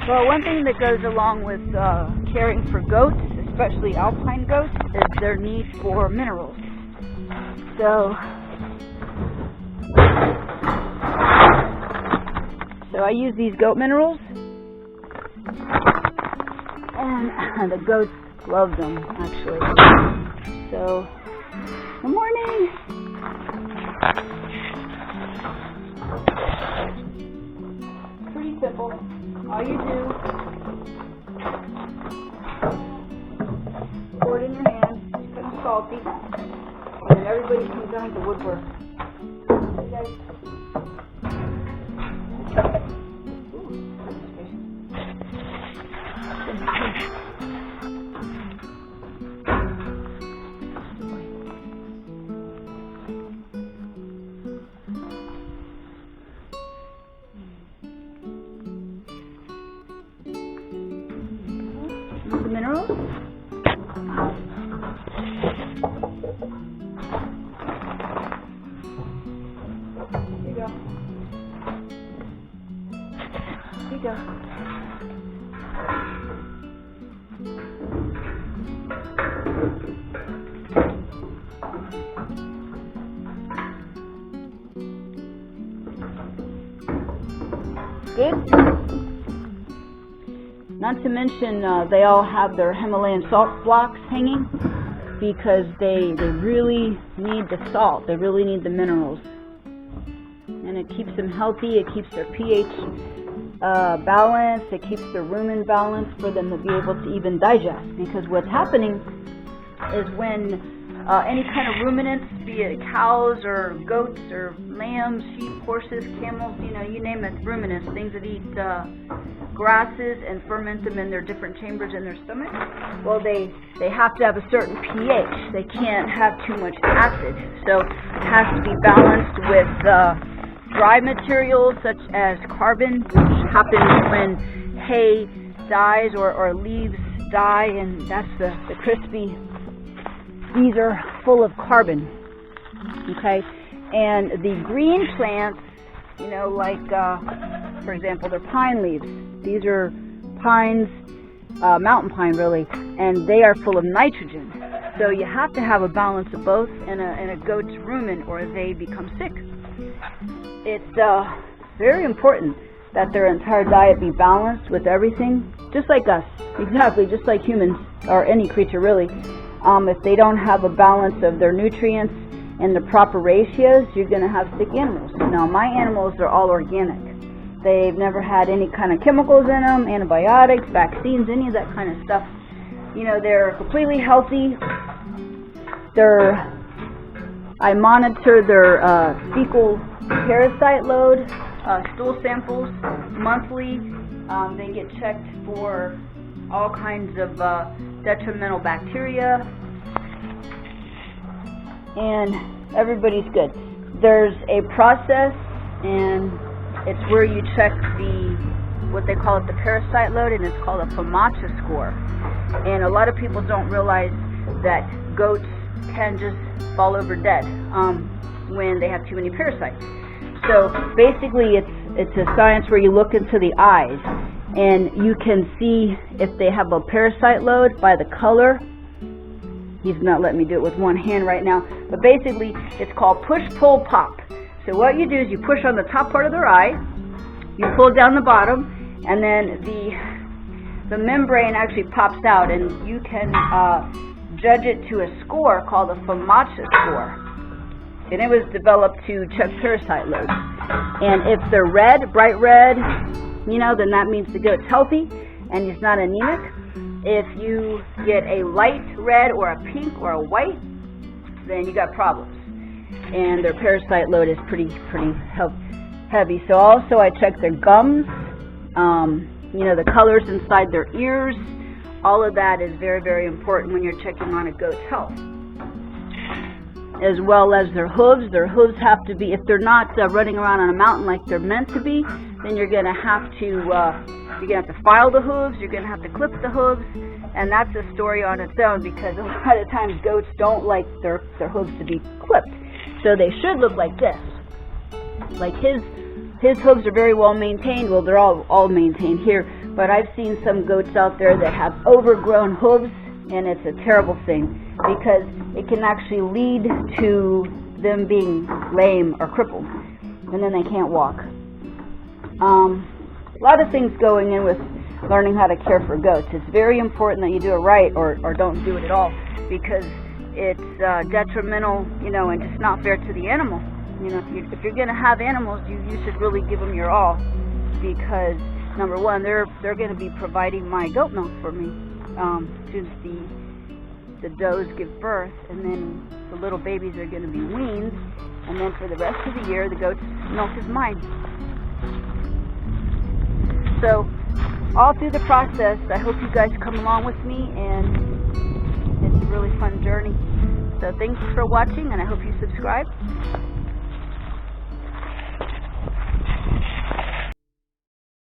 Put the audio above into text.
Well, one thing that goes along with caring for goats, especially alpine goats, is their need for minerals. So I use these goat minerals, and the goats love them, actually. So, good morning! Pretty simple. All you do, pour it in your hand. It's kind of salty, and then everybody comes down to woodwork. Okay, guys? The minerals. Here you go. Here you go. Good. Not to mention, they all have their Himalayan salt blocks hanging because they really need the salt. They really need the minerals. And it keeps them healthy. It keeps their pH balanced. It keeps their rumen balanced for them to be able to even digest. Because what's happening is when any kind of ruminants, be it cows or goats or lambs, sheep, horses, camels, you name it, ruminants, things that eat grasses and ferment them in their different chambers in their stomach. Well, they have to have a certain pH. They can't have too much acid. So it has to be balanced with dry materials such as carbon, which happens when hay dies or leaves die, and that's the crispy. These are full of carbon, okay? And the green plants, like, for example, they're pine leaves. These are pines, mountain pine really, and they are full of nitrogen. So you have to have a balance of both in a goat's rumen, or they become sick. It's very important that their entire diet be balanced with everything, just like us, exactly, just like humans, or any creature really. If they don't have a balance of their nutrients and the proper ratios, you're going to have sick animals. Now, my animals are all organic. They've never had any kind of chemicals in them, antibiotics, vaccines, any of that kind of stuff. They're completely healthy. I monitor their fecal parasite load, stool samples monthly. They get checked for all kinds of detrimental bacteria, and everybody's good. There's a process, and it's where you check what they call it, the parasite load, and it's called a FAMACHA score. And a lot of people don't realize that goats can just fall over dead when they have too many parasites. So basically, it's a science where you look into the eyes, and you can see if they have a parasite load by the color. He's not letting me do it with one hand right now, but basically it's called push, pull, pop. So what you do is you push on the top part of their eye, you pull down the bottom, and then the membrane actually pops out, and you can judge it to a score called a FAMACHA score. And it was developed to check parasite loads. And if they're red, bright red, then that means the goat's healthy and he's not anemic. If you get a light red or a pink or a white, then you got problems. And their parasite load is pretty heavy. So also I check their gums, the colors inside their ears. All of that is very, very important when you're checking on a goat's health. As well as their hooves. Their hooves have to be, if they're not running around on a mountain like they're meant to be, then you're going to have to file the hooves, you're going to have to clip the hooves, and that's a story on its own, because a lot of times goats don't like their hooves to be clipped. So they should look like this. Like his hooves are very well maintained. Well, they're all maintained here, But I've seen some goats out there that have overgrown hooves, and it's a terrible thing because it can actually lead to them being lame or crippled, and then they can't walk. A lot of things going in with learning how to care for goats. It's very important that you do it right or don't do it at all, because it's detrimental, and just not fair to the animal. If you're going to have animals, you should really give them your all, because number one, they're going to be providing my goat milk for me since the does give birth, and then the little babies are going to be weaned, and then for the rest of the year, the goat's milk is mine. So all through the process, I hope you guys come along with me, and it's a really fun journey. So thanks for watching, and I hope you subscribe.